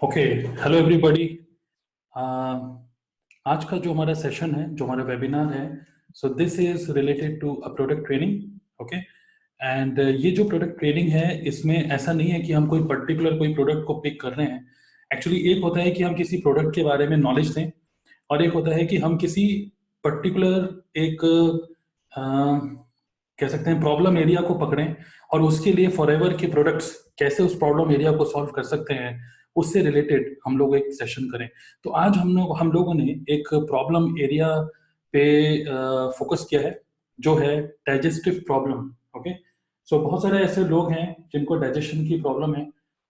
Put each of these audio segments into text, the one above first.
Okay. Hello everybody. आज का जो हमारा सेशन है, जो हमारा वेबिनार है, so this is related to a product training. Okay. And ये जो प्रोडक्ट ट्रेनिंग है, इसमें ऐसा नहीं है कि हम कोई पर्टिकुलर कोई प्रोडक्ट को पिक कर रहे हैं। एक्चुअली एक होता है कि हम किसी प्रोडक्ट के बारे में नॉलेज दें, और एक होता है कि हम किसी पर्टिकुलर एक कह सकते हैं प्रॉब्लम एरिया को पकड़ें, और उसके लिए फॉरएवर के प्रोडक्ट्स कैसे उस प्रॉब्लम एरिया को सॉल्व कर सकते हैं, उससे रिलेटेड हम लोग एक सेशन करें। तो आज हम लोगों ने एक प्रॉब्लम एरिया पे फोकस किया है, जो है डाइजेस्टिव प्रॉब्लम। ओके। सो बहुत सारे ऐसे लोग हैं जिनको डाइजेशन की प्रॉब्लम है,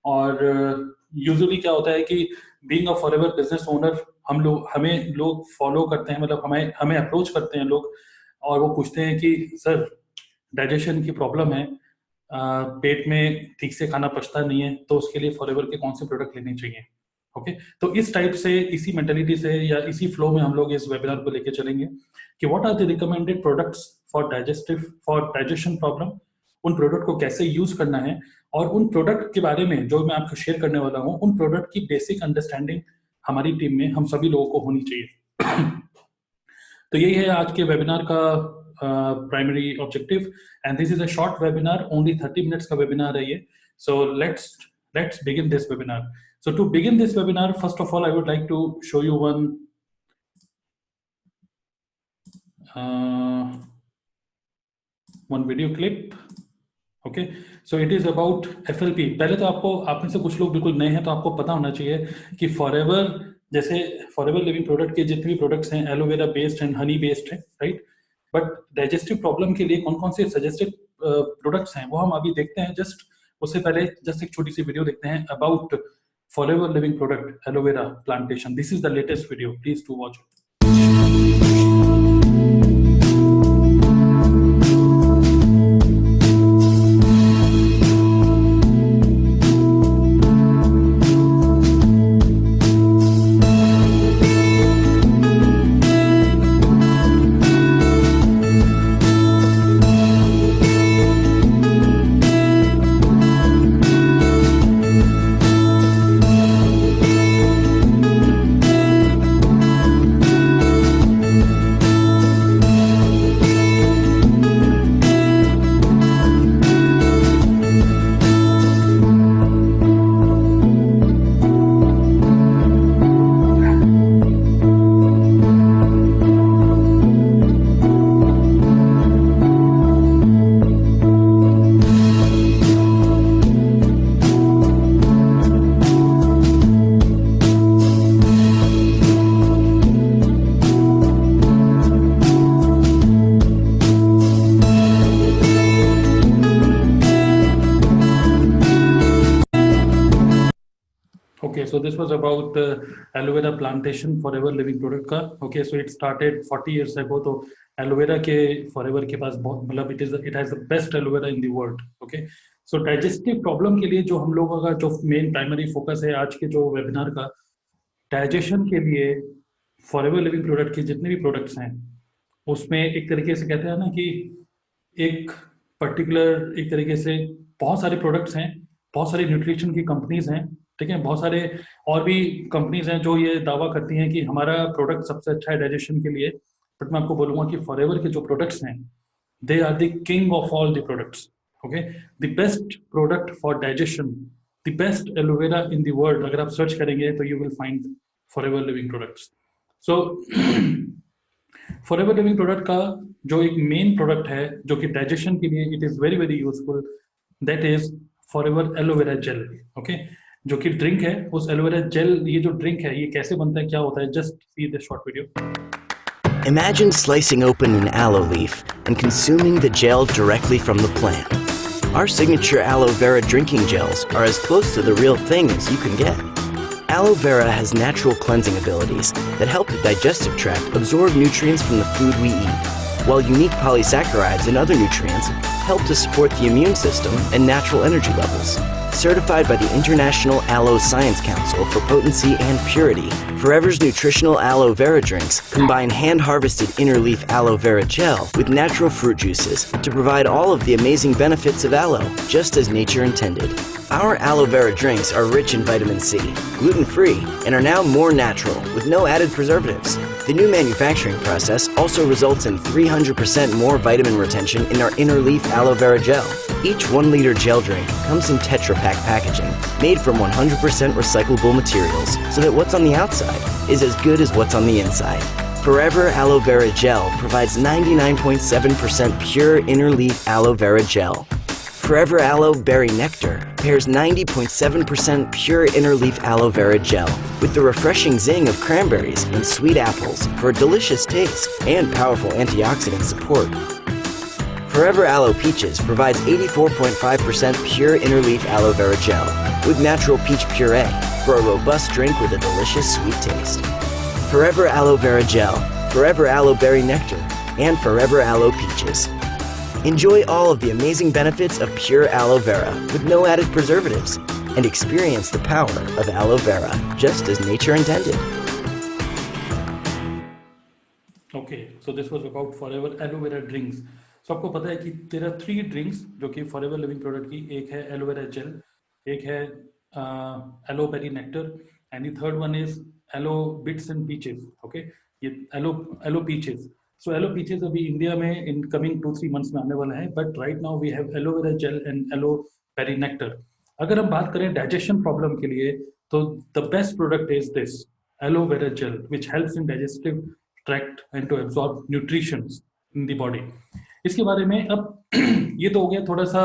और यूजुअली क्या होता है कि being a forever business owner, हमें लोग फॉलो करते हैं, मतलब हमें हमें अप्रोच करते हैं लोग, और वो पूछते हैं कि सर, डाइजेशन की प्रॉब्लम है, पेट में ठीक से खाना पचता नहीं है, तो उसके लिए फॉरएवर के कौन से प्रोडक्ट लेने चाहिए। ओके। तो इस टाइप से, इसी मेंटेलिटी से या इसी फ्लो में हम लोग इस वेबिनार को लेके चलेंगे कि what are the recommended products for digestion problem. उन प्रोडक्ट को कैसे यूज करना है, और उन प्रोडक्ट के बारे में जो मैं आपको शेयर करने वाला हूँ, उन प्रोडक्ट की बेसिक अंडरस्टैंडिंग हमारी टीम में हम सभी लोगों को होनी चाहिए। तो यही है आज के वेबिनार का primary objective, and this is a short webinar, only 30 minutes का वेबिनार है ये। So let's begin this webinar. So to begin this webinar, first of all, I would like to show you one video clip. Okay, so it is about FLP। पहले तो आप में से कुछ लोग बिल्कुल नए हैं, तो आपको पता होना चाहिए कि फॉरएवर, जैसे फॉरएवर लिविंग प्रोडक्ट के जितने भी प्रोडक्ट्स हैं, aloe vera based and honey based है, राइट। बट डाइजेस्टिव प्रॉब्लम के लिए कौन कौन से सजेस्टेड प्रोडक्ट्स हैं, वो हम अभी देखते हैं। जस्ट उससे पहले जस्ट एक छोटी सी वीडियो देखते हैं about forever living product aloe vera plantation. This is the latest video, please do watch it. Okay, so this was about aloe vera plantation forever living product का। Okay, so it started 40 years ago। तो aloe vera के forever के पास बहुत, मतलब it has the best aloe vera in the world। Okay, so digestive problem के लिए जो हम लोगों का जो मेन प्राइमरी फोकस है आज के जो वेबिनार का, डाइजेशन के लिए फॉरएवर लिविंग प्रोडक्ट के जितने भी प्रोडक्ट्स हैं, उसमें एक तरीके से कहते हैं ना कि एक पर्टिकुलर, एक तरीके से बहुत सारे प्रोडक्ट्स हैं, बहुत सारी न्यूट्रिशन की कंपनीज हैं, ठीक है, बहुत सारे और भी कंपनीज हैं जो ये दावा करती हैं कि हमारा प्रोडक्ट सबसे अच्छा है डाइजेशन के लिए। बट मैं आपको बोलूंगा कि फॉरएवर के जो प्रोडक्ट्स हैं, they are the king of all the products. Okay, the best product for digestion, the best aloe vera in the world, अगर आप सर्च करेंगे तो you will find Forever Living products. So Forever Living product का जो एक main product है जो कि डाइजेशन के लिए it is very very useful, that is forever aloe vera gel. Okay, जो कि ड्रिंक है, उस एलोवेरा जेल, ये जो ड्रिंक है, ये कैसे बनता है, क्या होता है, just see this short video. Imagine slicing open an aloe leaf and consuming the gel directly from the plant. Our signature aloe vera drinking gels are as close to the real thing as you can get. Aloe vera has natural cleansing abilities that help the digestive tract absorb nutrients from the food we eat, while unique polysaccharides and other nutrients help to support the immune system and natural energy levels. Certified by the International Aloe Science Council for potency and purity, Forever's nutritional aloe vera drinks combine hand-harvested inner leaf aloe vera gel with natural fruit juices to provide all of the amazing benefits of aloe, just as nature intended. Our aloe vera drinks are rich in vitamin C, gluten-free, and are now more natural with no added preservatives. The new manufacturing process also results in 300% more vitamin retention in our inner leaf aloe vera gel. Each 1 liter gel drink comes in Tetra Pak packaging, made from 100% recyclable materials, so that what's on the outside is as good as what's on the inside. Forever Aloe Vera Gel provides 99.7% pure inner leaf aloe vera gel. Forever Aloe Berry Nectar pairs 90.7% pure inner leaf aloe vera gel with the refreshing zing of cranberries and sweet apples for a delicious taste and powerful antioxidant support. Forever Aloe Peaches provides 84.5% pure inner leaf aloe vera gel with natural peach puree for a robust drink with a delicious sweet taste. Forever Aloe Vera Gel, Forever Aloe Berry Nectar, and Forever Aloe Peaches. Enjoy all of the amazing benefits of pure aloe vera with no added preservatives and experience the power of aloe vera just as nature intended. Okay, so this was about Forever Aloe Vera drinks. So आपको पता है कि there are 3 drinks जो कि Forever Living product की, एक है yellow vera gel, एक है aloe berry nectar, and the third one is aloe bits and peaches. Okay, ये aloe peaches. So aloe peaches अभी इंडिया में इन कमिंग 2-3 मंथ्स में आने वाला है, but right now we have aloe vera gel and aloe berry nectar. अगर हम बात करें डाइजेशन प्रॉब्लम के लिए, तो the best product is this aloe vera gel which helps in digestive tract and to absorb nutrition in the body. इसके बारे में अब ये तो हो गया थोड़ा सा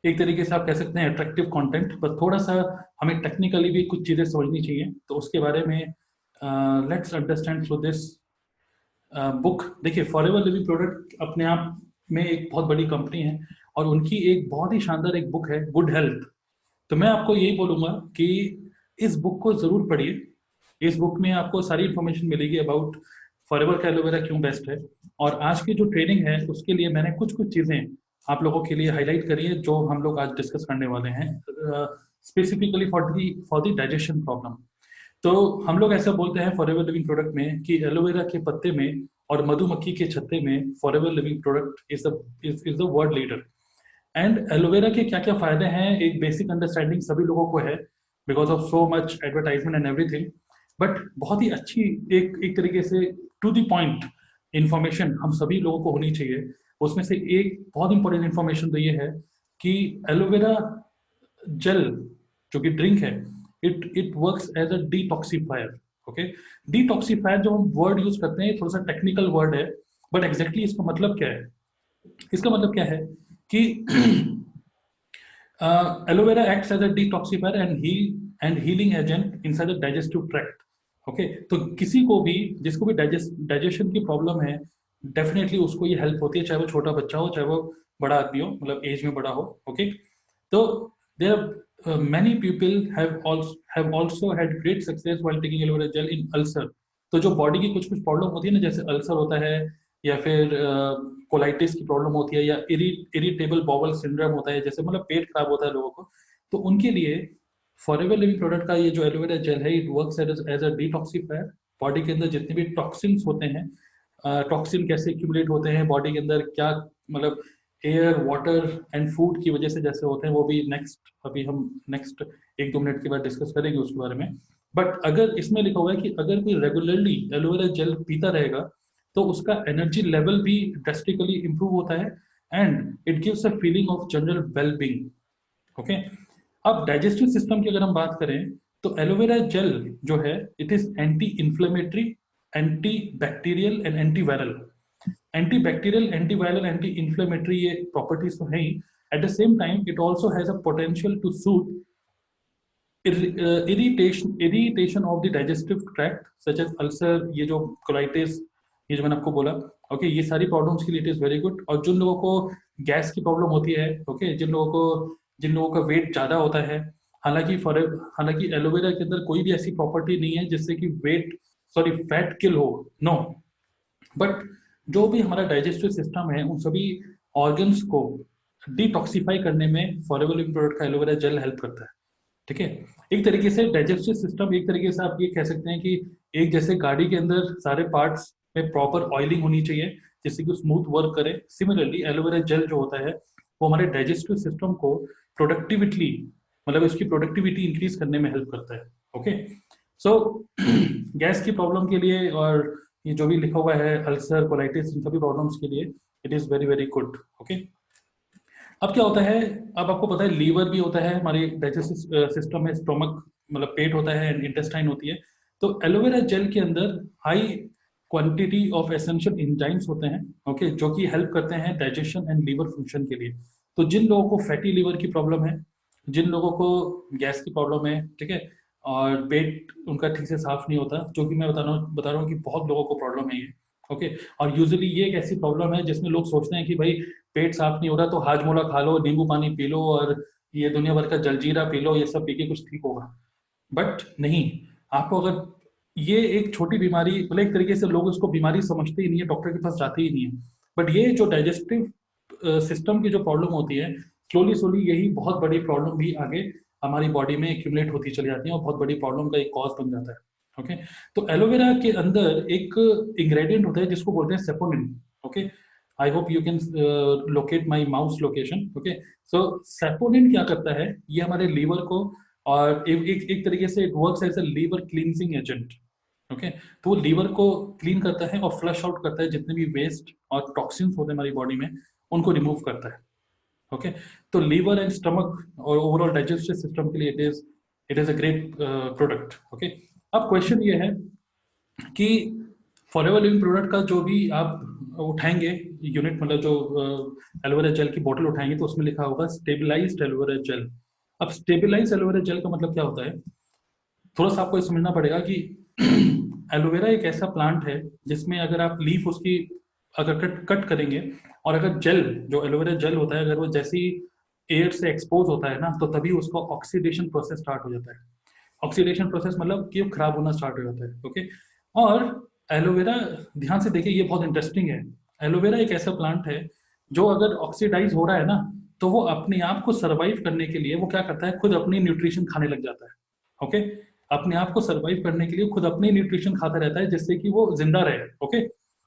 एक तरीके से आप कह सकते हैं अट्रैक्टिव कंटेंट, पर थोड़ा सा हमें टेक्निकली भी कुछ चीजें समझनी चाहिए. तो उसके बारे में let's understand through this book. देखिए, फॉरएवर लिविंग प्रोडक्ट अपने आप में एक बहुत बड़ी कंपनी है और उनकी एक बहुत ही शानदार एक बुक है गुड हेल्थ. तो मैं आपको यही बोलूंगा कि इस बुक को जरूर पढ़िए. इस बुक में आपको सारी इंफॉर्मेशन मिलेगी अबाउट फॉरएवर का एलोवेरा क्यों बेस्ट है. और आज की जो ट्रेनिंग है उसके लिए मैंने कुछ चीजें आप लोगों के लिए हाईलाइट करी है जो हम लोग आज डिस्कस करने वाले हैं specifically for the digestion problem. तो हम लोग ऐसा बोलते हैं फॉरएवर लिविंग प्रोडक्ट में कि एलोवेरा के पत्ते में और मधुमक्खी के छत्ते में forever Living product is the world leader. And aloe vera के क्या क्या फायदे हैं एक बेसिक अंडरस्टैंडिंग सभी लोगों को है because of so much advertisement and everything. But बहुत ही अच्छी एक तरीके से टू द पॉइंट इंफॉर्मेशन हम सभी लोगों को होनी चाहिए. उसमें से एक बहुत इंपॉर्टेंट इंफॉर्मेशन तो ये है कि एलोवेरा जेल जो कि ड्रिंक है it works as a detoxifier. Okay, detoxifier जो हम वर्ड यूज करते हैं थोड़ा सा टेक्निकल वर्ड है, बट एग्जैक्टली इसका मतलब क्या है. इसका मतलब क्या है कि aloe vera acts as a detoxifier and healing agent inside the digestive tract. Okay, तो किसी को भी जिसको भी डाइजेशन की प्रॉब्लम है डेफिनेटली उसको ये हेल्प होती है, चाहे वो छोटा बच्चा हो चाहे वो बड़ा आदमी हो, मतलब एज में बड़ा हो. ओके, तो there many people have also had great success while taking aloe vera gel in ulcer. तो जो बॉडी की कुछ प्रॉब्लम होती है ना, जैसे अल्सर होता है या फिर कोलाइटिस की प्रॉब्लम होती है या इरिटेबल बाउल सिंड्रोम होता है, जैसे मतलब पेट खराब होता है लोगों को, तो उनके लिए फॉरएवर लिविंग प्रोडक्ट का ये जो एलोवेरा जेल है it works as a detoxifier. Body के अंदर जितने भी टॉक्सिन्स होते हैं, टॉक्सिन कैसे एक्यूमुलेट होते हैं बॉडी के अंदर, क्या मतलब एयर वाटर एंड फूड की वजह से जैसे होते हैं, वो भी अभी हम नेक्स्ट 1-2 मिनट के बाद डिस्कस करेंगे उसके बारे में. बट अगर इसमें लिखा हुआ है कि अगर कोई रेगुलरली एलोवेरा जेल पीता रहेगा तो उसका एनर्जी लेवल भी ड्रास्टिकली इंप्रूव होता है and it gives a feeling of general well being. Okay, अब डाइजेस्टिव सिस्टम की अगर हम बात करें तो एलोवेरा जेल जो है it is anti inflammatory, anti bacterial and anti viral. Anti bacterial, anti viral, anti inflammatory ये प्रॉपर्टीज तो है ही. At the same time it also has a potential to soothe irritation of the digestive tract such as ulcer, ये जो colitis, ये जो मैंने आपको बोला. ओके, ये सारी प्रॉब्लम्स के लिए इट इज वेरी गुड. और जिन लोगों को गैस की प्रॉब्लम होती है, ओके, जिन लोगों का वेट ज्यादा होता है, हालांकि एलोवेरा के अंदर कोई भी ऐसी प्रॉपर्टी नहीं है जिससे कि फैट किल हो, नो. बट जो भी हमारा डाइजेस्टिव सिस्टम है उन सभी ऑर्गन्स को डिटॉक्सिफाई करने में फॉरएवर लिविंग प्रोडक्ट का एलोवेरा जेल हेल्प करता है. ठीक है, एक तरीके से डाइजेस्टिव सिस्टम, एक तरीके से आप ये कह सकते हैं कि एक जैसे गाड़ी के अंदर सारे पार्ट्स में प्रॉपर ऑयलिंग होनी चाहिए जिससे कि स्मूथ वर्क करे. सिमिलरली एलोवेरा जेल जो होता है वो हमारे डाइजेस्टिव सिस्टम को प्रोडक्टिविटी, मतलब इसकी प्रोडक्टिविटी इंक्रीज करने में हेल्प करता है। ओके, सो गैस की प्रॉब्लम के लिए और ये जो भी लिखा हुआ है अल्सर, कोलाइटिस, इन सभी प्रॉब्लम्स के लिए it is very very good. Okay, अब क्या होता है, अब आपको पता है लीवर भी होता है हमारे डाइजेस्टिव सिस्टम में, स्टोमक मतलब पेट होता है एंड इंटेस्टाइन होती है। तो एलोवेरा जेल के अंदर high quantity of essential enzymes होते हैं, ओके, जो कि हेल्प करते हैं डाइजेशन एंड लीवर फंक्शन के लिए। तो जिन लोगों को फैटी लीवर की प्रॉब्लम है, जिन लोगों को गैस की प्रॉब्लम है, ठीक है, और पेट उनका ठीक से साफ नहीं होता, जो कि मैं बता रहा हूँ कि बहुत लोगों को प्रॉब्लम है ये। ओके, और यूजुअली ये एक ऐसी प्रॉब्लम है जिसमें लोग सोचते हैं कि भाई पेट साफ नहीं हो रहा तो हाजमोला खा लो, नींबू पानी पी लो और ये दुनिया भर का जलजीरा पी लो, ये सब पी के कुछ ठीक होगा। बट नहीं, आपको अगर ये एक छोटी बीमारी, मतलब एक तरीके से लोग इसको बीमारी समझते ही नहीं है, डॉक्टर के पास जाते ही नहीं है, बट ये जो डाइजेस्टिव सिस्टम की जो प्रॉब्लम होती है, स्लोली स्लोली यही बहुत बड़ी प्रॉब्लम भी आगे हमारी बॉडी में एक्यूमुलेट होती चली जाती है और बहुत बड़ी प्रॉब्लम का एक कॉज बन जाता है। ओके, तो एलोवेरा के अंदर एक इंग्रेडिएंट होता है जिसको बोलते हैं saponin. Okay, I hope you can locate my mouse location. Okay, so saponin क्या करता है, ये हमारे लीवर को, और एक तरीके से it works as a liver cleansing agent. Okay, तो वो लीवर को क्लीन करता है और फ्लश आउट करता है जितने भी वेस्ट और टॉक्सिन्स होते हैं हमारी बॉडी में, उनको रिमूव करता है। ओके, तो लीवर एंड स्टमक और ओवरऑल डाइजेस्टिव सिस्टम के लिए it is a great product. Okay, अब क्वेश्चन ये है कि फॉरएवर लिविंग प्रोडक्ट का जो भी आप उठाएंगे यूनिट, मतलब जो एलोवेरा जेल की बोतल उठाएंगे तो उसमें लिखा होगा स्टेबलाइज्ड एलोवेरा जेल। अब स्टेबलाइज्ड एलोवेरा जेल का मतलब क्या होता है, थोड़ा सा आपको ये समझना पड़ेगा कि एलोवेरा एक ऐसा प्लांट है जिसमें अगर आप लीफ उसकी अगर कट करेंगे, और अगर जेल, जो एलोवेरा जेल होता है, अगर वो जैसे ही एयर से एक्सपोज होता है ना, तो तभी उसका ऑक्सीडेशन प्रोसेस स्टार्ट हो जाता है। ऑक्सीडेशन प्रोसेस मतलब कि वो खराब होना स्टार्ट हो जाता है। ओके, और एलोवेरा, ध्यान से देखिए ये बहुत इंटरेस्टिंग है, एलोवेरा एक ऐसा प्लांट है जो अगर ऑक्सीडाइज हो रहा है ना, तो वो अपने आप को सर्वाइव करने के लिए वो क्या करता है, खुद अपनी न्यूट्रिशन खाने लग जाता है। ओके, अपने आप को सर्वाइव करने के लिए खुद अपनी न्यूट्रिशन खाता रहता है जिससे कि वो जिंदा रहे। ओके,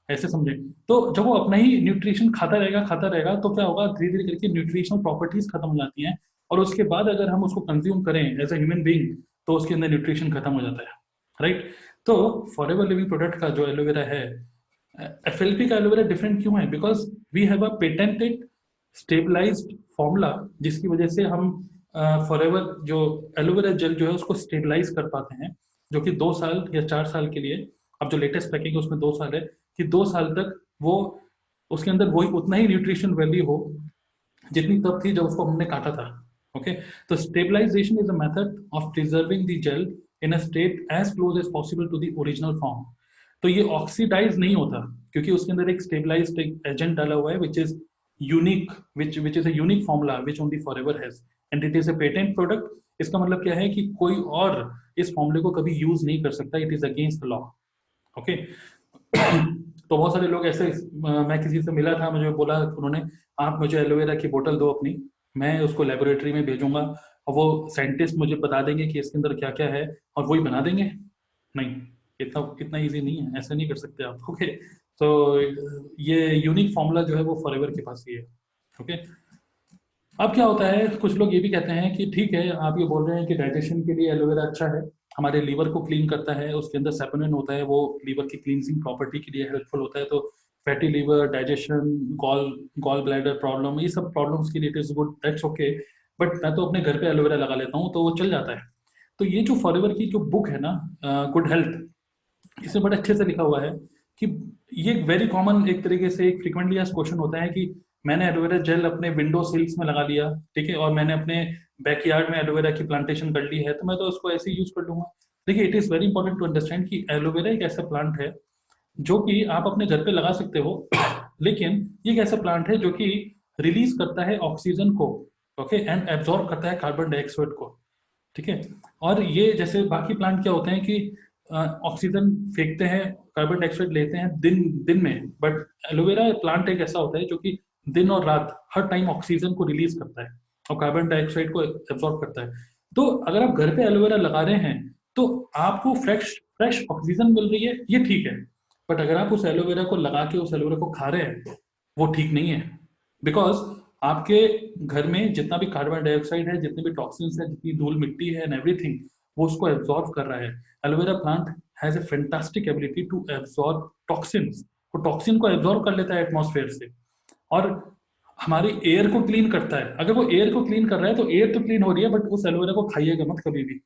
ऐसे समझे, तो जब वो अपना ही न्यूट्रिशन खाता रहेगा तो क्या होगा, धीरे धीरे करके न्यूट्रिशनल प्रॉपर्टीज खत्म हो जाती हैं, और उसके बाद अगर हम उसको कंज्यूम करें एज ए ह्यूमन बीइंग तो उसके अंदर न्यूट्रिशन खत्म हो जाता है। राइट, तो फॉरएवर लिविंग प्रोडक्ट का जो एलोवेरा है, एफएलपी का एलोवेरा डिफरेंट क्यों है, because we have a patented stabilized formula, जिसकी वजह से हम फॉरएवर जो एलोवेरा जेल जो है उसको स्टेबलाइज कर पाते हैं, जो कि 2 साल या 4 साल के लिए, अब जो लेटेस्ट पैकिंग है उसमें 2 साल है, कि 2 साल तक वो उसके अंदर वही उतना ही न्यूट्रिशन वैल्यू हो जितनी तब थी जब उसको हमने काटा था। ओके, तो stabilization is a method of preserving the gel in a state as close as possible to the original form. तो ये ऑक्सीडाइज नहीं होता क्योंकि उसके अंदर एक स्टेबलाइज्ड एजेंट डाला हुआ है which is unique, which is a unique formula which only forever has, and it is a patent product. इसका मतलब क्या है कि कोई और इस फॉर्मूले को कभी यूज नहीं कर सकता, it is against the law. Okay, तो बहुत सारे लोग ऐसे, मैं किसी से मिला था, मुझे बोला उन्होंने, आप मुझे एलोवेरा की बोतल दो अपनी, मैं उसको लेबोरेटरी में भेजूंगा और वो साइंटिस्ट मुझे बता देंगे कि इसके अंदर क्या क्या है और वही बना देंगे। नहीं, इतना इतना इजी नहीं है, ऐसा नहीं कर सकते आप। ओके, तो ये यूनिक फॉर्मूला जो है वो फॉरएवर के पास ही है। ओके, अब क्या होता है, कुछ लोग ये भी कहते हैं कि ठीक है, आप ये बोल रहे हैं कि डाइजेशन के लिए एलोवेरा अच्छा है, हमारे लीवर को क्लीन करता है, उसके अंदर सेपोनिन होता है, वो लीवर की क्लींजिंग प्रॉपर्टी के लिए हेल्पफुल होता है, तो fatty liver, digestion, gall gall bladder problem, ये सब प्रॉब्लम्स के लिए it is good, that's okay. But मैं तो अपने घर पे एलोवेरा लगा लेता हूँ तो वो चल जाता है। तो ये जो फॉरएवर की जो बुक है ना, गुड हेल्थ, इसमें बड़े अच्छे से लिखा हुआ है कि ये वेरी कॉमन, एक तरीके से एक फ्रिक्वेंटली आस्क्ड क्वेश्चन होता है कि मैंने एलोवेरा जेल अपने विंडो सिल्स में लगा लिया, ठीक है, और मैंने अपने बैकयार्ड में एलोवेरा की प्लांटेशन कर ली है, तो मैं तो उसको ऐसे ही यूज कर लूंगा। देखिए, it is very important to understand कि एलोवेरा एक ऐसा प्लांट है जो कि आप अपने घर पे लगा सकते हो, लेकिन ये एक ऐसा प्लांट है जो कि रिलीज करता है ऑक्सीजन को, ओके, एंड एब्जॉर्ब करता है कार्बन डाइऑक्साइड को, ठीक है। और ये जैसे बाकी प्लांट क्या होते हैं कि ऑक्सीजन फेंकते हैं, कार्बन डाइऑक्साइड लेते हैं दिन दिन में, बट एलोवेरा प्लांट एक ऐसा होता है जो कि दिन और रात हर टाइम ऑक्सीजन को रिलीज करता है और कार्बन डाइऑक्साइड को एब्जॉर्ब करता है। तो अगर आप घर पे एलोवेरा लगा रहे हैं तो आपको फ्रेश फ्रेश ऑक्सीजन मिल रही है, ये ठीक है, बट अगर आप उस एलोवेरा को लगा के उस एलोवेरा को खा रहे हैं, वो ठीक नहीं है, बिकॉज आपके घर में जितना भी कार्बन डाइऑक्साइड है, जितने भी टॉक्सिन्स है, जितनी धूल मिट्टी है एंड एवरीथिंग, वो उसको एब्जॉर्ब कर रहा है। Aloe vera plant has a fantastic ability to absorb toxins, वो टॉक्सिन को एब्जॉर्ब कर लेता है एटमॉस्फेयर से, और हमारी एयर को क्लीन करता है। अगर वो एयर को क्लीन कर रहा है तो एयर तो क्लीन हो रही है, बट उस एलोवेरा को खाइएगा मत कभी भी,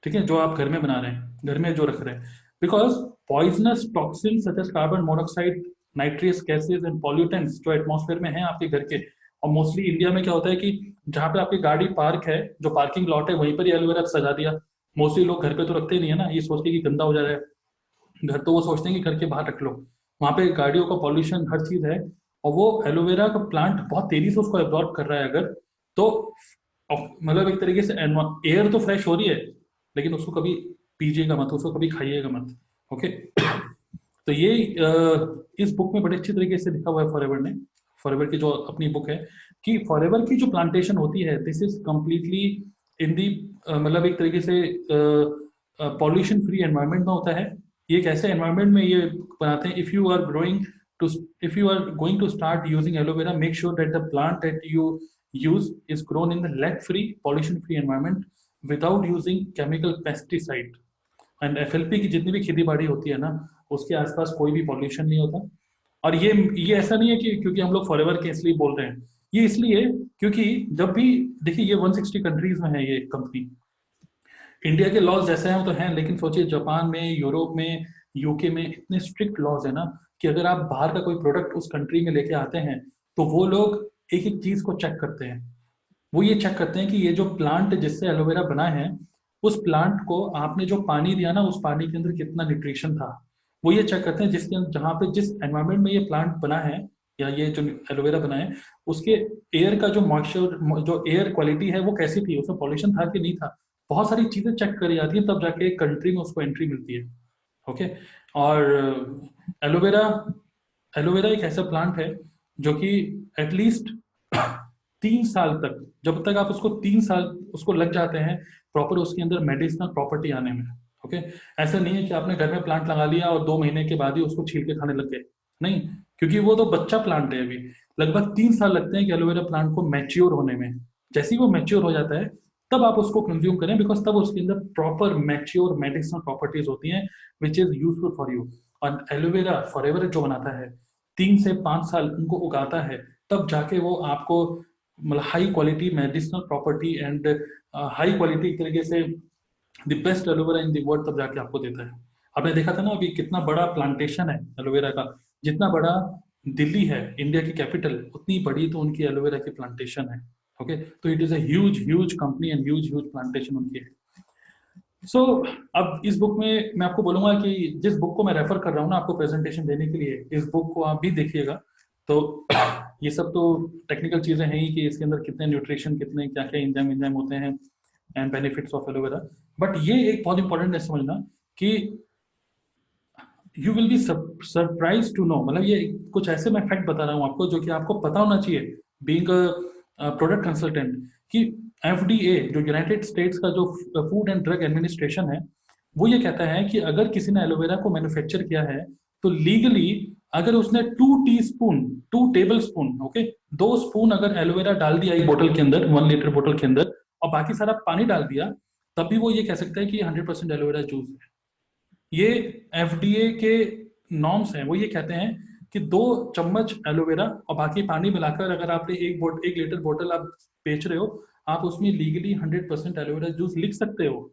ठीक है, जो आप घर में बना रहे हैं, घर में जो रख रहे हैं, because poisonous toxin such as carbon monoxide, nitrous gases and pollutants जो एटमॉस्फेयर में है आपके घर के, और मोस्टली इंडिया में क्या होता है कि जहाँ पे आपकी गाड़ी पार्क है, जो पार्किंग लॉट है, वहीं पर ही एलोवेरा सजा दिया। मोस्टली लोग घर पे तो रखते नहीं है ना, ये सोच के कि गंदा हो जा रहा है घर, तो वो सोचते हैं कि घर के बाहर रख लो, वहां पे गाड़ियों का पॉल्यूशन हर चीज है, और वो एलोवेरा का प्लांट बहुत तेजी से उसको एब्जॉर्ब कर रहा है अगर, तो मतलब एक तरीके से एयर तो फ्रेश हो रही है, लेकिन उसको कभी पीजिएगा मत, उसको कभी खाइएगा मत, ओके। तो ये इस बुक में बड़े अच्छी तरीके से लिखा हुआ है फॉरएवर ने, फॉरएवर की जो अपनी बुक है, कि फॉरएवर की जो प्लांटेशन होती है, दिस इज कंप्लीटली इन दी, मतलब एक तरीके से पॉल्यूशन फ्री एनवायरनमेंट में होता है। ये एक ऐसे एनवायरनमेंट में ये बनाते हैं, if you are growing to, if you are going to start using aloe vera, make sure that the plant that you use is grown in the lead free, pollution free environment without using chemical pesticide। And FLP की जितनी भी खेती बाड़ी होती है ना, उसके आसपास कोई भी पॉल्यूशन नहीं होता। और ये ऐसा नहीं है कि क्योंकि हम लोग फॉरएवर के इसलिए बोल रहे हैं, ये इसलिए क्योंकि जब भी देखिए ये 160 कंट्रीज में है ये कंपनी, इंडिया के लॉज जैसे हैं वो तो हैं, लेकिन सोचिए जापान में, यूरोप में, यूके में इतने स्ट्रिक्ट लॉज है ना, कि अगर आप बाहर का कोई प्रोडक्ट उस कंट्री में लेके आते हैं तो वो लोग एक एक चीज को चेक करते हैं। वो ये चेक करते हैं कि ये जो प्लांट जिससे एलोवेरा बना है, उस प्लांट को आपने जो पानी दिया ना, उस पानी के अंदर कितना न्यूट्रिशन था। वो ये चेक करते हैं जिसके जहाँ पे जिस एनवायरनमेंट में ये प्लांट बना है, या ये जो एलोवेरा बना है, उसके एयर का जो मॉइस्चर, जो एयर क्वालिटी है वो कैसी थी, उसमें पॉल्यूशन था कि नहीं था। बहुत सारी चीजें चेक करी जाती है, तब जाके एक कंट्री में उसको एंट्री मिलती है, ओके। और एलोवेरा एलोवेरा एक ऐसा प्लांट है जो कि एटलीस्ट 3 साल तक, जब तक आप उसको 3 साल उसको लग जाते हैं प्रॉपर उसके अंदर मेडिसिनल प्रॉपर्टी आने में, ओके। ऐसा नहीं है कि आपने घर में प्लांट लगा लिया और 2 महीने के बाद ही उसको छील के खाने लग गए, नहीं, क्योंकि वो तो बच्चा प्लांट है अभी। लगभग 3 साल लगते हैं कि एलोवेरा प्लांट को मैच्योर होने में। जैसे ही वो मैच्योर हो जाता है तब आप उसको कंज्यूम करें, बिकॉज तब उसके अंदर प्रॉपर मैच्योर मेडिसिनल प्रॉपर्टीज होती हैं which is useful for you. और एलोवेरा फॉरएवर जो बनाता है 3 से 5 साल उनको उगाता है, तब जाके वो आपको मतलब high quality medicinal property and high quality एक तरीके से the best aloe vera in the world तब जाके आपको देता है। आपने देखा था ना अभी कितना बड़ा प्लांटेशन है एलोवेरा का, जितना बड़ा दिल्ली है इंडिया की कैपिटल, उतनी बड़ी तो उनकी एलोवेरा की प्लांटेशन है, ओके। तो it is a huge huge company and huge huge plantation उनकी है। सो अब इस बुक में मैं आपको बोलूंगा कि जिस बुक को मैं रेफर कर रहा हूँ ना आपको प्रेजेंटेशन देने के लिए, इस बुक को आप भी देखिएगा। तो ये सब तो टेक्निकल चीजें हैं ही कि इसके अंदर कितने न्यूट्रिशन, कितने क्या क्या इंजाइम होते हैं and benefits of aloe vera, but ये एक बहुत इंपॉर्टेंट है समझना कि you will be surprise to know, मतलब ये कुछ ऐसे मैं फैक्ट बता रहा हूँ आपको जो कि आपको पता होना चाहिए बीइंग अ प्रोडक्ट कंसल्टेंट, कि FDA जो यूनाइटेड स्टेट्स का जो फूड एंड ड्रग एडमिनिस्ट्रेशन है, वो ये कहता है कि अगर किसी ने एलोवेरा को मैन्युफैक्चर किया है तो लीगली अगर उसने 2 टेबल स्पून, ओके, 2 स्पून अगर एलोवेरा डाल दिया एक बोतल के अंदर, 1 लीटर बोतल के अंदर, और बाकी सारा पानी डाल दिया, तब भी वो ये कह सकता है कि 100% एलोवेरा जूस है। ये FDA के नॉर्म्स हैं, वो ये कहते हैं कि 2 चम्मच एलोवेरा और बाकी पानी मिलाकर अगर आपने 1 लीटर बोतल आप बेच रहे हो, आप उसमें लीगली 100% एलोवेरा जूस लिख सकते हो।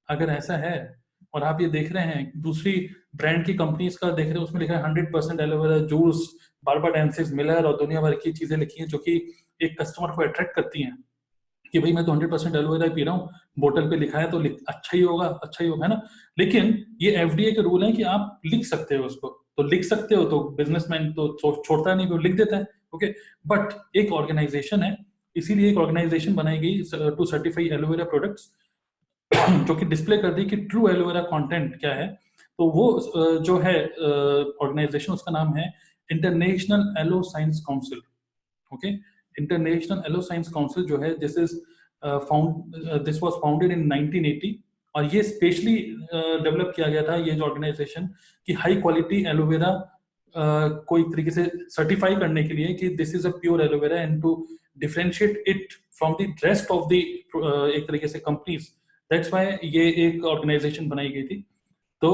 अगर ऐसा है और आप ये देख रहे हैं दूसरी ब्रांड की कंपनीज का देख रहे हो, उसमें लिखा है 100% एलोवेरा जूस, बार्बाडेंसिस, मिलर और दुनिया भर की चीजें लिखी हैं जो कि एक कस्टमर को अट्रैक्ट करती हैं कि भाई मैं तो 100% एलोवेरा पी रहा हूँ, बोतल पे लिखा है तो अच्छा ही होगा, अच्छा ही होगा, है ना। लेकिन ये FDA के रूल है कि आप लिख सकते हो उसको, तो लिख सकते हो, तो बिजनेसमैन तो छोड़ता नहीं, वो लिख देता है, ओके। बट एक ऑर्गेनाइजेशन है, इसीलिए एक ऑर्गेनाइजेशन बनाई गई टू सर्टिफाई एलोवेरा प्रोडक्ट्स, जो कि डिस्प्ले कर दी कि ट्रू एलोवेरा कंटेंट क्या है। तो वो जो है ऑर्गेनाइजेशन, उसका नाम है International Aloe Science Council, okay. International Aloe Science Council जो है, दिस वाज फाउंडेड इन 1980, और ये स्पेशली डेवलप किया गया था ये जो ऑर्गेनाइजेशन, कि हाई क्वालिटी एलोवेरा कोई तरीके से सर्टिफाई करने के लिए कि this is a pure aloe vera and to differentiate it from the rest of the एक तरीके से कंपनीज, दैट्स व्हाई ये एक ऑर्गेनाइजेशन बनाई गई थी। तो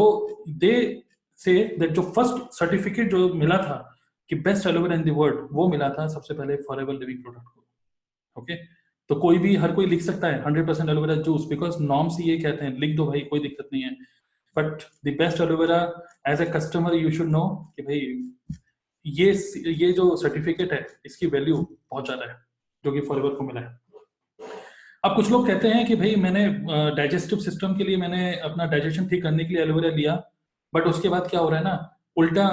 दे से दैट जो फर्स्ट सर्टिफिकेट जो मिला था कि best aloe vera in the world, वो मिला था सबसे पहले फॉरएवर लिविंग प्रोडक्ट को। ओके, तो कोई भी हर कोई लिख सकता है 100% एलोवेरा जूस, बिकॉज नॉर्म्स ये कहते हैं, लिख दो भाई, कोई दिक्कत नहीं है। But the best aloe vera as a customer you should know कि भाई ये जो सर्टिफिकेट है इसकी वैल्यू बहुत ज्यादा है जो कि फॉरएवर को मिला है। अब कुछ लोग कहते हैं कि भाई मैंने डाइजेस्टिव सिस्टम के लिए मैंने अपना डाइजेशन ठीक करने के लिए एलोवेरा लिया, बट उसके बाद क्या हो रहा है ना, उल्टा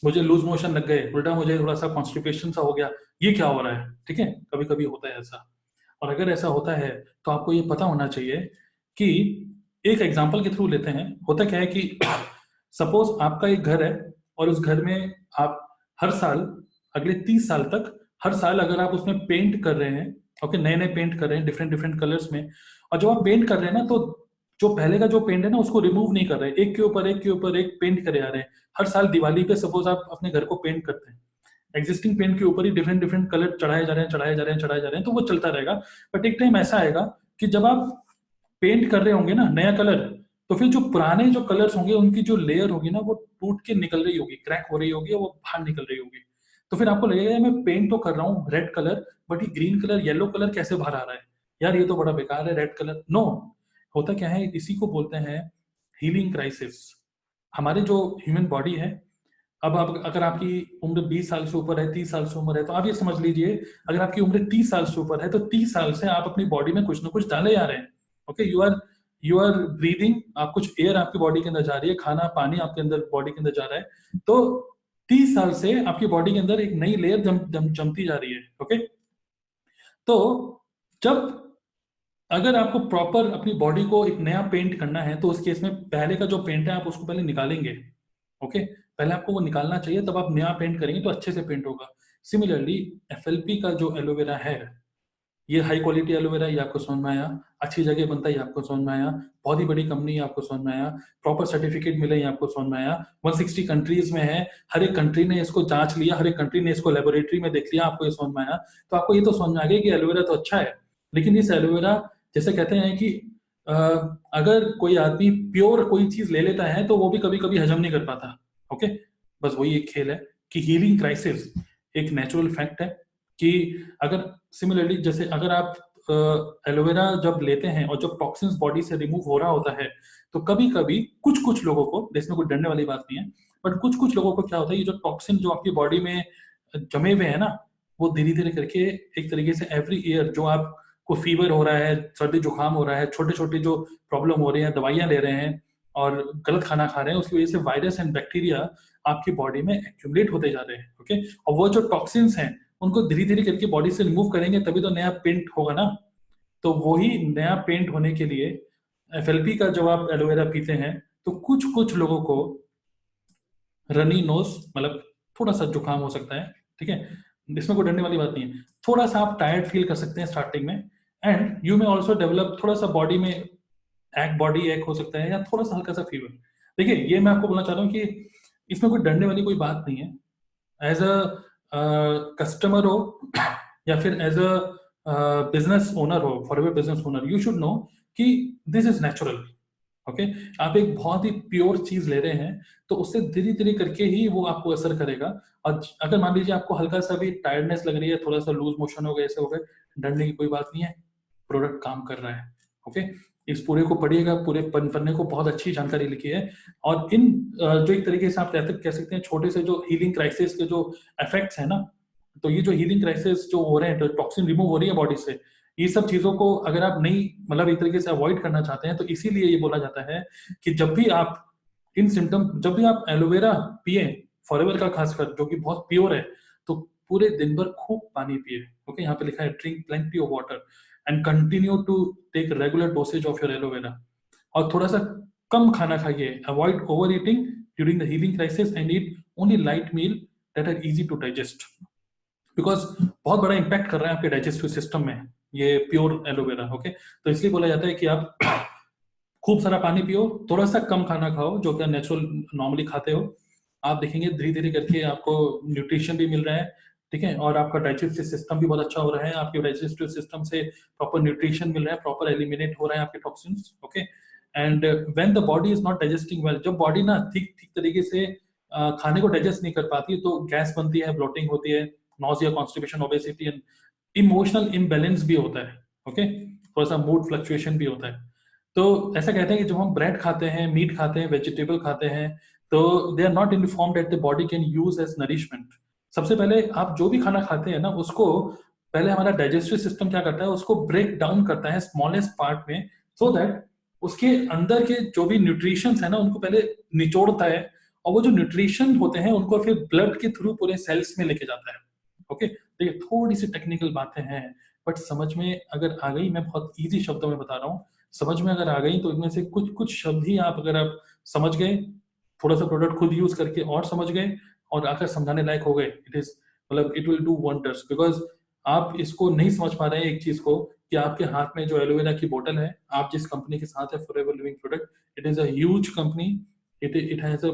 मुझे लूज मोशन लग गए, उल्टा मुझे थोड़ा सा कॉन्स्टिपेशन सा हो गया, ये क्या हो रहा है? ठीक है, कभी कभी होता है ऐसा। और अगर ऐसा होता है तो आपको ये पता होना चाहिए कि एक एग्जांपल के थ्रू लेते हैं। होता क्या है कि सपोज आपका एक घर है और उस घर में आप हर साल अगले 30 साल तक हर साल अगर आप उसमें पेंट कर रहे हैं, ओके, नए नए पेंट कर रहे हैं डिफरेंट डिफरेंट कलर्स में, और जब आप पेंट कर रहे हैं ना तो जो पहले का जो पेंट है ना उसको रिमूव नहीं कर रहे, एक के ऊपर एक के ऊपर एक पेंट करे आ रहे हैं। हर साल दिवाली पे सपोज आप अपने घर को पेंट करते हैं, एग्जिस्टिंग पेंट के ऊपर ही डिफरेंट डिफरेंट कलर चढ़ाए जा रहे हैं चढ़ाए जा रहे हैं चढ़ाए जा रहे हैं, तो वो चलता रहेगा। बट एक टाइम ऐसा आएगा कि जब आप पेंट कर रहे होंगे ना नया कलर, तो फिर जो पुराने जो कलर्स होंगे उनकी जो लेयर होगी ना वो टूट के निकल रही होगी, क्रैक हो रही होगी, वो बाहर निकल रही होगी। तो फिर आपको लगेगा मैं पेंट तो कर रहा हूँ रेड कलर, बट ये ग्रीन कलर येलो कलर कैसे बाहर आ रहा है, यार ये तो बड़ा बेकार है रेड कलर। नो, होता क्या है, इसी को बोलते हैं हीलिंग क्राइसिस। हमारी जो ह्यूमन बॉडी है, अब आप अगर आपकी उम्र 20 साल से ऊपर है, 30 साल से उम्र है, तो आप ये समझ लीजिए अगर आपकी उम्र 30 साल से ऊपर है तो 30 साल से आप अपनी बॉडी में कुछ ना कुछ डाले जा रहे हैं। ओके, यू आर ब्रीदिंग, आप कुछ एयर आपकी बॉडी के अंदर जा रही है, खाना पानी आपके अंदर बॉडी के अंदर जा रहा है। तो 30 साल से आपकी बॉडी के अंदर एक नई लेयर जमती जा रही है। ओके, तो जब अगर आपको प्रॉपर अपनी बॉडी को एक नया पेंट करना है तो उस केस में पहले का जो पेंट है आप उसको पहले निकालेंगे। ओके, पहले आपको वो निकालना चाहिए, तब आप नया पेंट करेंगे तो अच्छे से पेंट होगा। सिमिलरली एफएलपी का जो एलोवेरा है, ये हाई क्वालिटी एलोवेरा, ये आपको समझ में आया, अच्छी जगह बनता है ये आपको समझ में आया, बहुत ही बड़ी कंपनी है आपको समझ में आया, प्रॉपर सर्टिफिकेट मिले ये आपको समझ में आया, 160 कंट्रीज में है, हर एक कंट्री ने इसको जांच लिया, हर एक कंट्री ने इसको लेबोरेटरी में देख लिया, आपको ये समझ में आया। तो आपको ये तो समझ में आ गया कि एलोवेरा तो अच्छा है, लेकिन इस एलोवेरा जैसे कहते हैं कि अगर कोई आदमी प्योर कोई चीज ले लेता है तो वो भी कभी कभी हजम नहीं कर पाता। ओके, बस वही एक खेल है कि हीलिंग क्राइसिस एक नेचुरल फैक्ट है कि अगर सिमिलरली जैसे अगर आप एलोवेरा जब लेते हैं और जब टॉक्सिन्स बॉडी से रिमूव हो रहा होता है तो कभी कभी कुछ कुछ लोगों को, इसमें कोई डरने वाली बात नहीं है, बट कुछ कुछ लोगों को क्या होता है, ये जो टॉक्सिन जो आपकी बॉडी में जमे हुए हैं ना, वो धीरे धीरे करके एक तरीके से एवरी ईयर जो आपको फीवर हो रहा है, सर्दी जुकाम हो रहा है, छोटे छोटे जो प्रॉब्लम हो रही है, दवाइयां ले रहे हैं और गलत खाना खा रहे हैं, उसकी वजह से वायरस एंड बैक्टीरिया आपकी बॉडी में एक्यूमुलेट होते जा रहे हैं। ओके, और वो जो टॉक्सिन्स हैं उनको धीरे धीरे करके बॉडी से रिमूव करेंगे तभी तो नया पेंट होगा ना। तो वही नया पेंट होने के लिए एफएलपी का जब आप एलोवेरा पीते हैं तो कुछ कुछ लोगों को रनी नोज, मतलब थोड़ा सा जुकाम हो सकता है, ठीक है, इसमें कोई डरने वाली बात नहीं है। थोड़ा सा आप टायर्ड फील कर सकते हैं स्टार्टिंग में, एंड यू में ऑल्सो डेवलप थोड़ा सा बॉडी में बॉडी एक हो सकता है या थोड़ा सा हल्का सा फीवर। देखिए, ये मैं आपको बोलना चाह रहा हूँ कि इसमें कोई डरने वाली कोई बात नहीं है। एज अ कस्टमर हो या फिर एज अ बिजनेस ओनर हो, forever business owner, you should know कि दिस इज नेचुरल। ओके, आप एक बहुत ही प्योर चीज ले रहे हैं तो उससे धीरे धीरे करके ही वो आपको असर करेगा। और अगर मान लीजिए आपको हल्का सा भी टायर्डनेस लग रही है, थोड़ा सा लूज मोशन हो गए, ऐसे हो गए, डरने की कोई बात नहीं है, प्रोडक्ट काम कर रहा है। ओके, इस पूरे को पढ़िएगा, पूरे पन्ने को बहुत अच्छी जानकारी लिखी है। और इन जो एक तरीके से आप कह सकते हैं छोटे से जो हीलिंग क्राइसिस के जो इफेक्ट्स है ना, तो ये जो हीलिंग क्राइसिस जो हो रहे हैं, तो टॉक्सिन रिमूव हो रही है बॉडी से, ये सब चीजों को अगर आप नहीं, मतलब एक तरीके से अवॉइड करना चाहते हैं, तो इसीलिए ये बोला जाता है कि जब भी आप इन सिम्टम, जब भी आप एलोवेरा पिए, फॉरएवर का खासकर जो कि बहुत प्योर है, तो पूरे दिन भर खूब पानी पिए। ओके, यहाँ पे लिखा है drink plenty of water and continue to take regular dosage of your aloe vera. और थोड़ा सा कम खाना खाइए, avoid over eating during the healing crisis and eat only light meal that are easy to digest, because बहुत बड़ा impact कर रहा है आपके डाइजेस्टिव सिस्टम में ये प्योर एलोवेरा। ओके, तो इसलिए बोला जाता है कि आप खूब सारा पानी पियो, थोड़ा सा कम खाना खाओ जो कि नेचुरल नॉर्मली खाते हो, आप देखेंगे धीरे धीरे करके आपको न्यूट्रिशन भी मिल रहा है, ठीक है, और आपका डाइजेस्टिव सिस्टम भी बहुत अच्छा हो रहा है, आपके डाइजेस्टिव सिस्टम से प्रॉपर न्यूट्रिशन मिल रहा है, प्रॉपर एलिमिनेट हो रहा है आपके toxins, okay. And when the body is not digesting well, जब बॉडी ना ठीक ठीक तरीके से खाने को डाइजेस्ट नहीं कर पाती तो गैस बनती है, ब्लोटिंग होती है, nausea, constipation, obesity and emotional imbalance भी होता है, ओके, थोड़ा सा मूड फ्लक्चुएशन भी होता है। तो ऐसा कहते हैं कि जब हम ब्रेड खाते हैं, मीट खाते हैं, वेजिटेबल खाते हैं, तो they are not informed that the body can use as nourishment. सबसे पहले आप जो भी खाना खाते हैं ना, उसको पहले हमारा डाइजेस्टिव सिस्टम क्या करता है, उसको ब्रेक डाउन करता है स्मॉलेस्ट पार्ट में, सो दैट उसके अंदर के जो भी न्यूट्रिशंस है ना उनको पहले निचोड़ता है, और वो जो न्यूट्रिशन होते हैं उनको फिर ब्लड के थ्रू पूरे सेल्स में लेके जाता है, ओके। देखिए थोड़ी सी टेक्निकल बातें हैं, बट समझ में अगर आ गई, मैं बहुत इजी शब्दों में बता रहा हूँ, समझ में अगर आ गई तो इनमें से कुछ कुछ शब्द ही आप अगर आप समझ गए, थोड़ा सा प्रोडक्ट खुद यूज करके और समझ गए और आकर समझाने लायक हो गए, इट इज मतलब it will do wonders. Because आप इसको नहीं समझ पा रहे हैं एक चीज को, कि आपके हाथ में जो एलोवेरा की बोतल है, आप जिस कंपनी के साथ है, Forever Living product, it is a huge company, it has a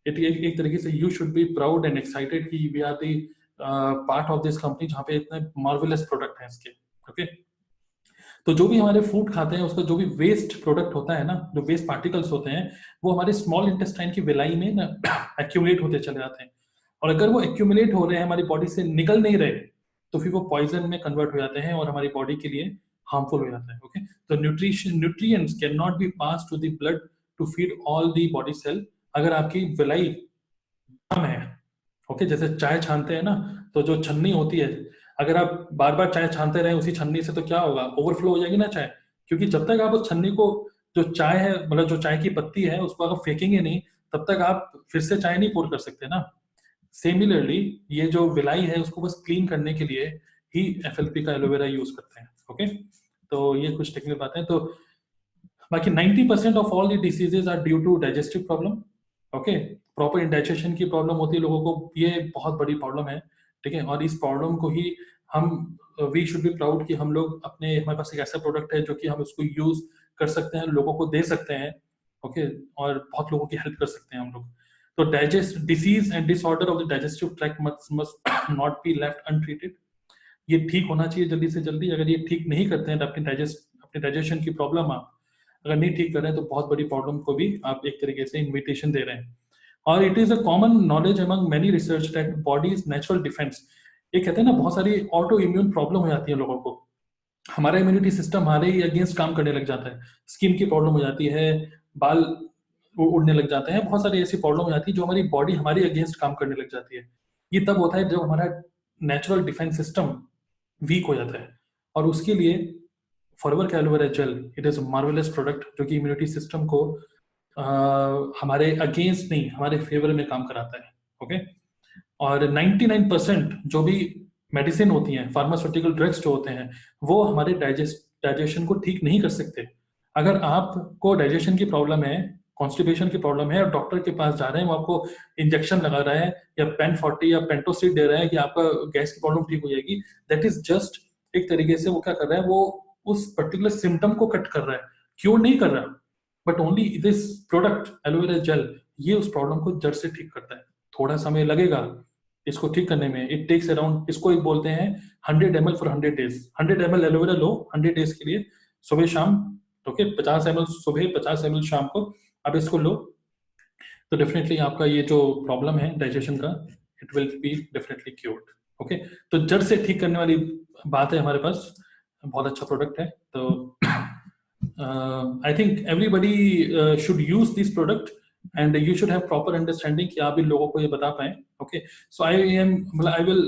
एक तरीके से you should be proud and excited कि we are the part of this company जहाँ पे इतने मार्वेलस प्रोडक्ट हैं इसके, ओके। तो जो भी हमारे फूड खाते हैं उसका जो भी वेस्ट प्रोडक्ट होता है ना, जो वेस्ट पार्टिकल्स होते हैं, वो हमारे स्मॉल इंटेस्टाइन की विलाई में ना एक्यूमुलेट होते चले जाते हैं, और अगर वो एक्यूमुलेट हो रहे हैं, हमारी बॉडी से निकल नहीं रहे, तो फिर वो पॉइजन में कन्वर्ट हो जाते हैं और हमारी बॉडी के लिए हार्मफुल हो जाता है, ओके। तो nutrients can not be pass to the blood to feed all the body cell. अगर आपकी विलाई कम है, ओके, जैसे चाय छानते हैं ना, तो जो छन्नी होती है, अगर आप बार बार चाय छानते रहे उसी छन्नी से, तो क्या होगा, ओवरफ्लो हो जाएगी ना चाय, क्योंकि जब तक आप उस छन्नी को, जो चाय है मतलब जो चाय की पत्ती है, उसको अगर फेंकेंगे नहीं, तब तक आप फिर से चाय नहीं पोर कर सकते ना। सिमिलरली ये जो विलाई है उसको बस क्लीन करने के लिए ही एफएलपी का एलोवेरा यूज करते हैं, ओके। तो ये कुछ टेक्निकल बातें। तो बाकी 90% of all the diseases are due to digestive problem, okay. Proper indigestion की प्रॉब्लम होती है लोगों को, ये बहुत बड़ी प्रॉब्लम है, ठीक है। और इस प्रॉब्लम को ही हम, वी शुड बी प्राउड कि हम लोग अपने, हमारे पास एक ऐसा प्रोडक्ट है जो कि हम उसको यूज कर सकते हैं, लोगों को दे सकते हैं, ओके, और बहुत लोगों की हेल्प कर सकते हैं हम लोग। तो digest disease and disorder of the digestive tract must not be left untreated. ये ठीक होना चाहिए जल्दी से जल्दी। अगर ये ठीक नहीं करते हैं तो अपने डाइजेशन की प्रॉब्लम आप अगर नहीं ठीक कर रहे हैं, तो बहुत बड़ी प्रॉब्लम को भी आप एक तरीके से इन्विटेशन दे रहे हैं। और it is a common knowledge among many research that body is natural defence. ये कहते हैं ना, बहुत सारी ऑटो इम्यून प्रॉब्लम हो जाती है लोगों को, हमारा इम्यूनिटी सिस्टम हमारे ही अगेंस्ट काम करने लग जाता है, स्किन की प्रॉब्लम हो जाती है, बाल उड़ने लग जाते हैं, बहुत सारी ऐसी प्रॉब्लम हो जाती है जो हमारी बॉडी हमारी अगेंस्ट काम करने लग जाती है। ये तब होता है जब हमारा नेचुरल डिफेंस सिस्टम वीक हो जाता है। और उसके लिए फॉरएवर का aloe vera gel, it is a marvellous product जो कि इम्यूनिटी सिस्टम को हमारे अगेंस्ट नहीं, हमारे फेवर में काम कराता है, ओके। और 99% जो भी मेडिसिन होती हैं, फार्मास्यूटिकल ड्रग्स जो होते हैं, वो हमारे डाइजेशन को ठीक नहीं कर सकते। अगर आपको डाइजेशन की प्रॉब्लम है, कॉन्स्टिपेशन की प्रॉब्लम है, और डॉक्टर के पास जा रहे हैं, वो आपको इंजेक्शन लगा रहा है या पेन 40 या पेंटोसिड दे रहा है कि आपका गैस की प्रॉब्लम ठीक हो जाएगी, दैट इज जस्ट एक तरीके से वो क्या कर रहा है, वो उस पर्टिकुलर सिम्टम को कट कर रहा है, क्योर नहीं कर रहा। But only this product aloe vera gel, ये उस प्रॉब्लम को जड़ से ठीक करता है। थोड़ा समय लगेगा इसको ठीक करने में, इट टेक्स अराउंड, इसको एक बोलते हैं 100 ml for 100 days. 100 ml aloe vera low 100 days के लिए, सुबह शाम, ओके। 50 ml सुबह, 50 ml शाम को आप इसको लो, तो डेफिनेटली आपका ये जो प्रॉब्लम है डाइजेशन का, it will be definitely cured, okay. तो जड़ से ठीक करने वाली बात है हमारे पास, बहुत अच्छा प्रोडक्ट है। तो I think everybody should use this product and you should have proper understanding कि आप इन लोगों को ये बता पाए, okay. So I will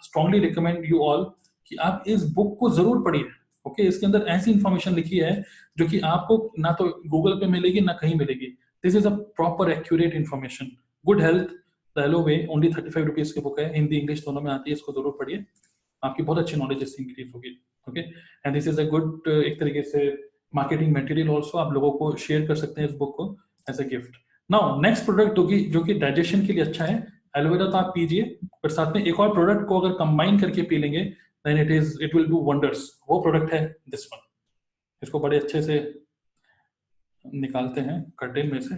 strongly recommend you all कि आप इस बुक को जरूर पढ़िए, ओके। इसके अंदर ऐसी इंफॉर्मेशन लिखी है जो कि आपको ना तो गूगल पे मिलेगी ना कहीं मिलेगी। This is a proper accurate information. Good health the aloe way, only 35 rupees की बुक है, हिंदी इंग्लिश दोनों में आती है, इसको जरूर पढ़िए, आपकी बहुत अच्छी नॉलेज इससे इंक्रीज होगी, okay. And this is a good एक तरीके से मार्केटिंग मटेरियल ऑल्सो, आप लोगों को शेयर कर सकते हैं इस बुक को as a gift. Now next product जो कि डाइजेशन के लिए अच्छा है, एलोवेरा तो आप पीजिए, पर साथ में एक और प्रोडक्ट को अगर कंबाइन करके पी लेंगे, then it will do wonders. वो प्रोडक्ट है दिस वन। इसको बड़े अच्छे से निकालते हैं कर्टेन में से।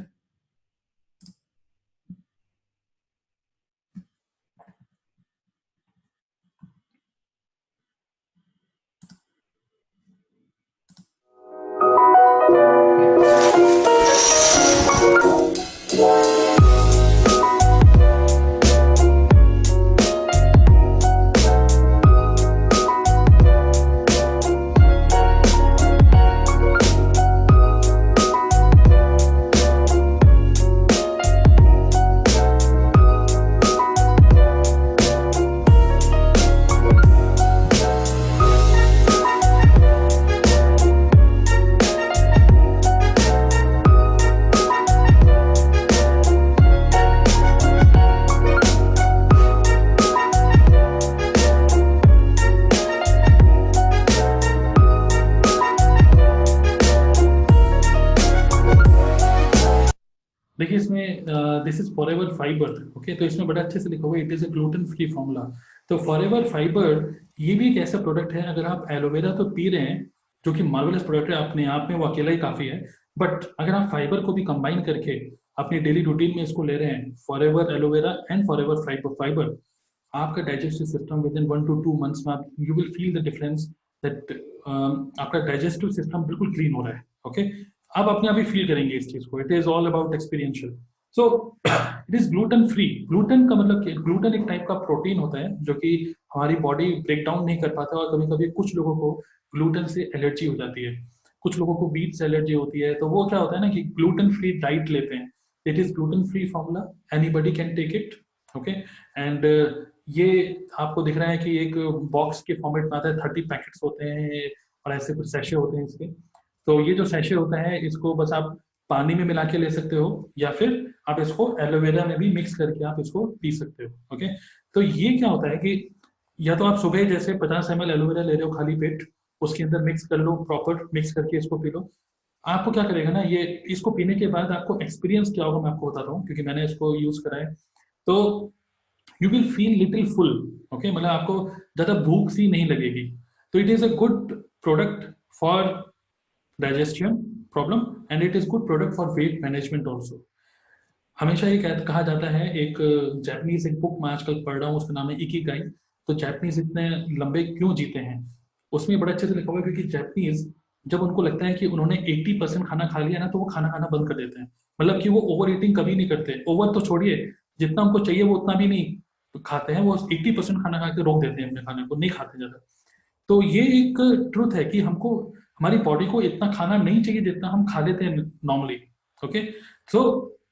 देखिए इसमें this is forever fibre, okay, तो इसमें बड़ा अच्छे से लिखा हुआ है it is a gluten free formula. तो फॉरएवर फाइबर ये भी एक ऐसा प्रोडक्ट है, अगर आप एलोवेरा तो पी रहे हैं जो कि मार्वलस प्रोडक्ट है अपने आप में, वो अकेला ही काफी है, बट अगर आप फाइबर को भी कंबाइन करके अपनी डेली रूटीन में इसको ले रहे हैं, Forever aloe vera and Forever fibre, आपका digestive system within 1 to 2 months में आप you will feel the difference that आपका डाइजेस्टिव सिस्टम बिल्कुल क्लीन हो रहा है, ओके। आप अपने आप ही फील करेंगे इस चीज को, it is all about experiential. So it is gluten free. Gluten का मतलब ग्लूटेन एक टाइप का प्रोटीन होता है जो कि हमारी बॉडी ब्रेक डाउन नहीं कर पाता, और कभी कभी कुछ लोगों को ग्लूटेन से एलर्जी हो जाती है, कुछ लोगों को बीट से एलर्जी होती है, तो वो क्या होता है ना कि ग्लूटेन फ्री डाइट लेते हैं। It is gluten free formula, anybody can take it, okay. And ये आपको दिख रहा है कि एक बॉक्स के फॉर्मेट में आता है, 30 पैकेट्स होते हैं और ऐसे कुछ सैशे होते हैं इसके। तो ये जो सैशे होता है इसको बस आप पानी में मिला के ले सकते हो, या फिर आप इसको एलोवेरा में भी मिक्स करके आप इसको पी सकते हो, ओके। तो ये क्या होता है कि या तो आप सुबह जैसे 50 ml एलोवेरा ले रहे हो खाली पेट, उसके अंदर मिक्स कर लो, प्रॉपर मिक्स करके इसको पी लो। आपको क्या करेगा ना, ये इसको पीने के बाद आपको एक्सपीरियंस क्या होगा मैं आपको बताता हूँ, क्योंकि मैंने इसको यूज करा है। तो you will feel little full, okay, मतलब आपको ज्यादा भूख सी नहीं लगेगी। तो it is a good product for digestion problem, and it is good product for weight management also. हमेशा ये कहा जाता है, एक जापानीज एक बुक मैं आजकल पढ़ रहा हूँ, उसका नाम है इकिगाई। तो जापानीज इतने लंबे क्यों जीते हैं, उसमें बड़ा अच्छे से लिखा हुआ है, क्योंकि जापानीज जब उनको लगता है कि उन्होंने 80% खाना खा लिया ना, तो वो खाना खाना बंद कर देते हैं। मतलब कि वो ओवर ईटिंग कभी नहीं करते, ओवर तो छोड़िए, जितना उनको चाहिए वो उतना भी नहीं खाते हैं, वो 80% खाना खा के रोक देते हैं, अपने खाने को नहीं खाते ज्यादा। तो ये एक ट्रुथ है कि हमको हमारी बॉडी को इतना खाना नहीं चाहिए जितना हम खा लेते हैं नॉर्मली, ओके। सो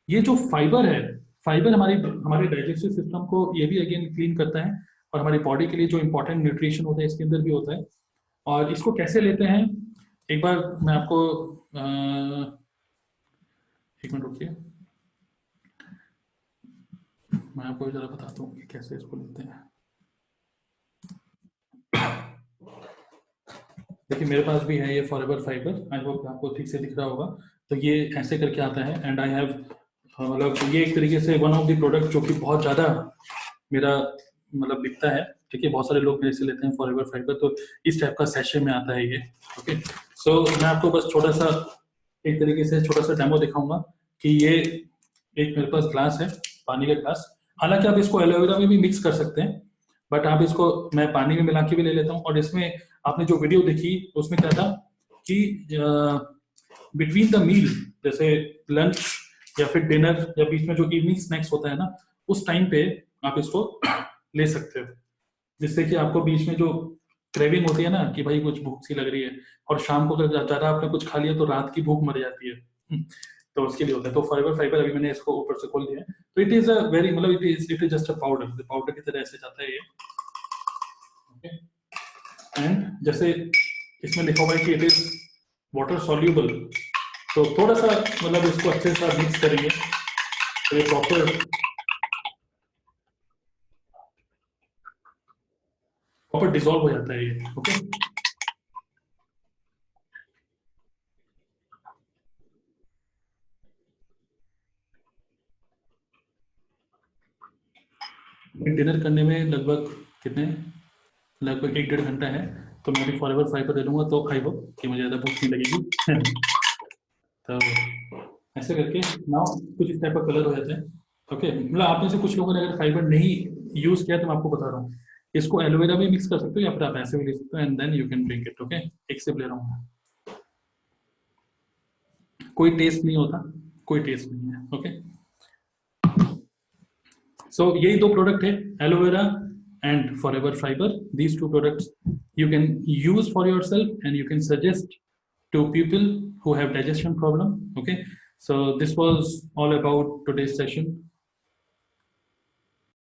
ये जो फाइबर है, फाइबर हमारी हमारे डाइजेस्टिव सिस्टम को ये भी अगेन क्लीन करता है, और हमारी बॉडी के लिए जो इंपॉर्टेंट न्यूट्रिशन होता है इसके अंदर भी होता है। और इसको कैसे लेते हैं, एक बार मैं आपको एक मिनट रुकिए, मैं आपको जरा बताता हूँ कि कैसे इसको लेते हैं। देखिए मेरे पास भी है ये फॉरएवर फाइबर, आई होप आपको ठीक से दिख रहा होगा। तो ये ऐसे करके आता है, एंड आई हैव मतलब ये एक तरीके से वन ऑफ द प्रोडक्ट जो कि बहुत ज़्यादा मेरा मतलब बिकता है, ठीक है। बहुत सारे लोग मेरे से लेते हैं फॉरएवर फाइबर, तो इस टाइप का सैशे में आता है ये, ओके। सो मैं आपको बस छोटा सा एक तरीके से छोटा सा डेमो दिखाऊंगा कि ये एक मेरे पास ग्लास है, पानी का ग्लास। हालांकि आप इसको एलोवेरा में भी मिक्स कर सकते हैं, बट आप इसको मैं पानी में मिला के भी ले लेता हूँ। और इसमें आपने जो वीडियो देखी उसमें क्या था कि बिटवीन द मील, जैसे लंच या फिर डिनर या बीच में जो इवनिंग स्नैक्स होता है ना, उस टाइम पे आप इसको ले सकते हो, जिससे कि आपको बीच में जो क्रेविंग होती है ना कि भाई कुछ भूख सी लग रही है, और शाम को अगर ज्यादा आपने कुछ खा लिया तो रात की भूख मर जाती है, तो उसके लिए होता है। तो फाइबर फाइबर अभी मैंने इसको ऊपर से खोल दिया है, तो इट इज अ वेरी मतलब it is just a powder, powder की तरह ऐसे जाता है ये, ओके। एंड जैसे इसमें लिखा हुआ है कि इट इज वाटर सॉल्यूबल, तो थोड़ा सा मतलब इसको अच्छे से मिक्स करेंगे तो ये प्रॉपर डिसॉल्व हो जाता है ये, ओके। डिनर करने में लगभग कितने, लगभग 1-1.5 घंटा है, तो मैं भी फॉरएवर फाइबर ले लूंगा, तो आई होप कि मुझे ज़्यादा भूख नहीं लगेगी। तो ऐसे करके नाउ कुछ इस टाइप का कलर हो जाता है, ओके। मतलब आप में से कुछ लोगों ने अगर फाइबर नहीं यूज किया तो मैं आपको बता रहा हूँ, इसको एलोवेरा भी मिक्स कर सकते हो या फिर आप ऐसे भी ले सकते हो, and then you can drink it, okay. एक सिप ले रहा हूँ, कोई टेस्ट नहीं होता, कोई टेस्ट नहीं है, ओके। सो यही दो प्रोडक्ट है, aloe vera and Forever fibre. These two products you can use for yourself and you can suggest to people who have digestion problem, okay। So this was all about today's session.